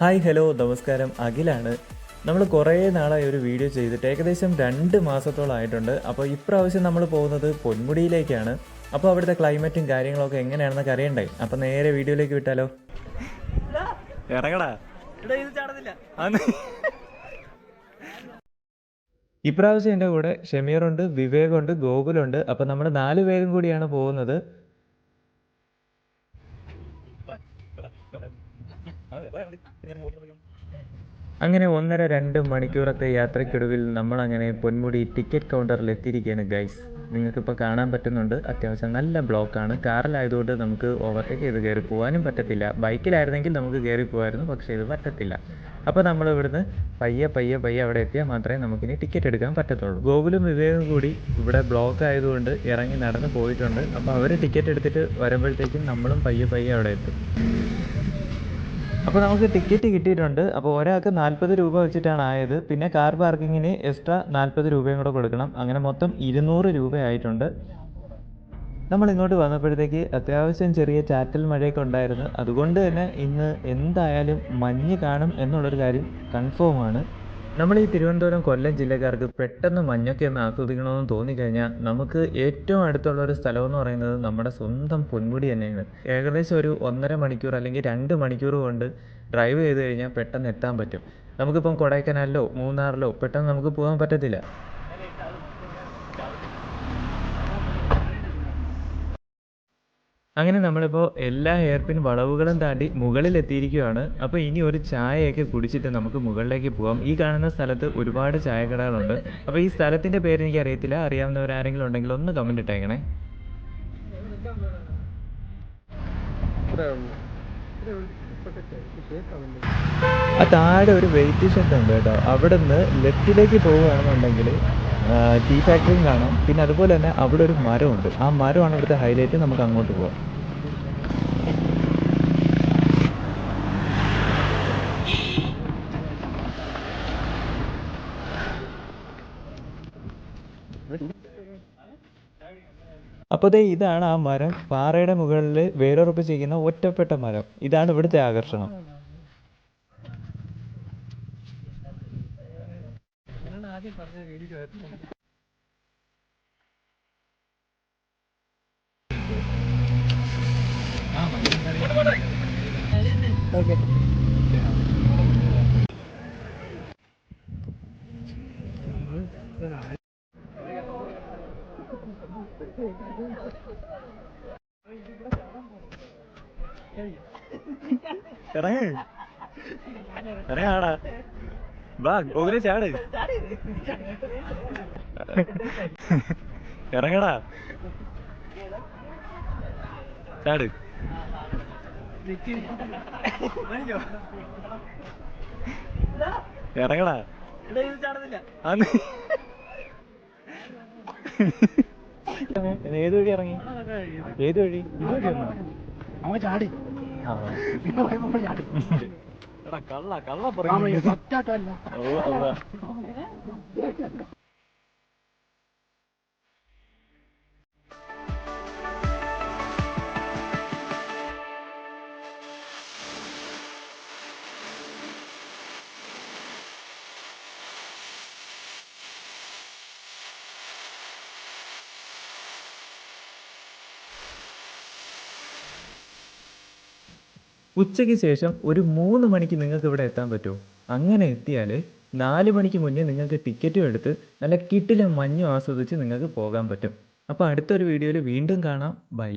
Hi hello നമസ്കാരം, അഖിലാണ്. നമ്മൾ കുറേ നാളായി ഒരു വീഡിയോ ചെയ്തിട്ട് ഏകദേശം 2 മാസത്തോളമായിട്ടുണ്ട്. അപ്പോൾ ഇപ്രാവശ്യം നമ്മൾ പോകുന്നത് പൊന്മുടിയിലേക്കാണ്. അപ്പോൾ അവിടുത്തെ ക്ലൈമറ്റും കാര്യങ്ങളൊക്കെ എങ്ങനെയാണെന്നൊക്കെ അറിയണ്ടേ. അപ്പോൾ നേരെ വീഡിയോയിലേക്ക് വിട്ടാലോ. ഇറങ്ങടാ. ഇപ്രാവശ്യം എൻ്റെ കൂടെ ഷമീറുണ്ട്, വിവേകുണ്ട്, ഗോകുലുണ്ട്. അപ്പോൾ നമ്മൾ 4 പേരും കൂടിയാണ് പോകുന്നത്. അങ്ങനെ 1.5-2 മണിക്കൂറത്തെ യാത്രയ്ക്കൊടുവിൽ നമ്മളങ്ങനെ പൊന്മുടി ടിക്കറ്റ് കൗണ്ടറിൽ എത്തിയിരിക്കുകയാണ് ഗൈസ്. നിങ്ങൾക്കിപ്പോൾ കാണാൻ പറ്റുന്നുണ്ട്, അത്യാവശ്യം നല്ല ബ്ലോക്കാണ്. കാറിലായതുകൊണ്ട് നമുക്ക് ഓവർടേക്ക് ചെയ്ത് കയറി പോകാനും പറ്റത്തില്ല. ബൈക്കിലായിരുന്നെങ്കിൽ നമുക്ക് കയറി പോകാമായിരുന്നു, പക്ഷേ ഇത് പറ്റത്തില്ല. അപ്പോൾ നമ്മൾ ഇവിടുന്ന് പയ്യെ അവിടെ എത്തിയാൽ മാത്രമേ നമുക്കിനി ടിക്കറ്റ് എടുക്കാൻ പറ്റത്തുള്ളൂ. ഗോകുലും വിവേകും കൂടി ഇവിടെ ബ്ലോക്ക് ആയതുകൊണ്ട് ഇറങ്ങി നടന്ന് പോയിട്ടുണ്ട്. അപ്പോൾ അവർ ടിക്കറ്റ് എടുത്തിട്ട് വരുമ്പോഴത്തേക്കും നമ്മളും പയ്യെ അവിടെ എത്തും. അപ്പോൾ നമുക്ക് ടിക്കറ്റ് കിട്ടിയിട്ടുണ്ട്. അപ്പോൾ ഒരാൾക്ക് 40 രൂപ വെച്ചിട്ടാണ് ആയത്. പിന്നെ കാർ പാർക്കിങ്ങിന് എക്സ്ട്രാ 40 രൂപയും കൂടെ കൊടുക്കണം. അങ്ങനെ മൊത്തം 200 രൂപയായിട്ടുണ്ട്. നമ്മൾ ഇങ്ങോട്ട് വന്നപ്പോഴത്തേക്ക് അത്യാവശ്യം ചെറിയ ചാറ്റൽ മഴയൊക്കെ ഉണ്ടായിരുന്നു. അതുകൊണ്ട് തന്നെ ഇന്ന് എന്തായാലും മഞ്ഞ് കാണും എന്നുള്ളൊരു കാര്യം കൺഫേമാണ്. നമ്മൾ ഈ തിരുവനന്തപുരം കൊല്ലം ജില്ലക്കാർക്ക് പെട്ടെന്ന് മഞ്ഞൊക്കെ ഒന്ന് ആസ്വദിക്കണമെന്ന് തോന്നിക്കഴിഞ്ഞാൽ നമുക്ക് ഏറ്റവും അടുത്തുള്ള ഒരു സ്ഥലമെന്ന് പറയുന്നത് നമ്മുടെ സ്വന്തം പൊന്മുടി തന്നെയാണ്. ഏകദേശം ഒരു 1.5 മണിക്കൂർ അല്ലെങ്കിൽ 2 മണിക്കൂർ കൊണ്ട് ഡ്രൈവ് ചെയ്ത് കഴിഞ്ഞാൽ പെട്ടെന്ന് എത്താൻ പറ്റും. നമുക്കിപ്പം കൊടൈക്കനാലിലോ മൂന്നാറിലോ പെട്ടെന്ന് നമുക്ക് പോകാൻ പറ്റത്തില്ല. അങ്ങനെ നമ്മളിപ്പോൾ എല്ലാ ഹെയർപിൻ വളവുകളും താണ്ടി മുകളിലെത്തിയിരിക്കുകയാണ്. അപ്പോൾ ഇനി ഒരു ചായയൊക്കെ കുടിച്ചിട്ട് നമുക്ക് മുകളിലേക്ക് പോകാം. ഈ കാണുന്ന സ്ഥലത്ത് ഒരുപാട് ചായക്കടകളുണ്ട്. അപ്പോൾ ഈ സ്ഥലത്തിൻ്റെ പേര് എനിക്ക് അറിയത്തില്ല, അറിയാവുന്നവരാരെങ്കിലും ഉണ്ടെങ്കിൽ ഒന്ന് കമൻറ്റ് ഇട്ടേക്കണേ. ആ താഴെ ഒരു വെയിറ്റ് ഷെഡ് ഉണ്ട് കേട്ടോ. അവിടെ നിന്ന് ലെഫ്റ്റിലേക്ക് പോവുകയാണെന്നുണ്ടെങ്കിൽ ടീ ഫാക്ടറിയും കാണാം. പിന്നെ അതുപോലെ തന്നെ അവിടെ ഒരു മരമുണ്ട്. ആ മരമാണ് ഇവിടുത്തെ ഹൈലൈറ്റ്. നമുക്ക് അങ്ങോട്ട് പോകാം. അപ്പോൾ ദേ ഇതാണ് ആ മരം. പാറയുടെ മുകളിൽ വേരുറപ്പിച്ചിരിക്കുന്ന ഒറ്റപ്പെട്ട മരം. ഇതാണ് ഇവിടുത്തെ ആകർഷണം. ഇറങ്ങാടാ, വാ ഗോകുലേ ചാട്. ഇറങ്ങടാ, ചാട്. ഇറങ്ങടാ. ഏത് വഴി ഇറങ്ങി? ഏത് വഴി? അവൻ ചാടി. കള്ള പറഞ്ഞു. ഉച്ചയ്ക്ക് ശേഷം ഒരു 3 മണിക്ക് നിങ്ങൾക്ക് ഇവിടെ എത്താൻ പറ്റുമോ? അങ്ങനെ എത്തിയാൽ 4 മണിക്ക് മുന്നേ നിങ്ങൾക്ക് ടിക്കറ്റും എടുത്ത് നല്ല കിടിലൻ മഞ്ഞും ആസ്വദിച്ച് നിങ്ങൾക്ക് പോകാൻ പറ്റും. അപ്പോൾ അടുത്തൊരു വീഡിയോയിൽ വീണ്ടും കാണാം. ബൈ.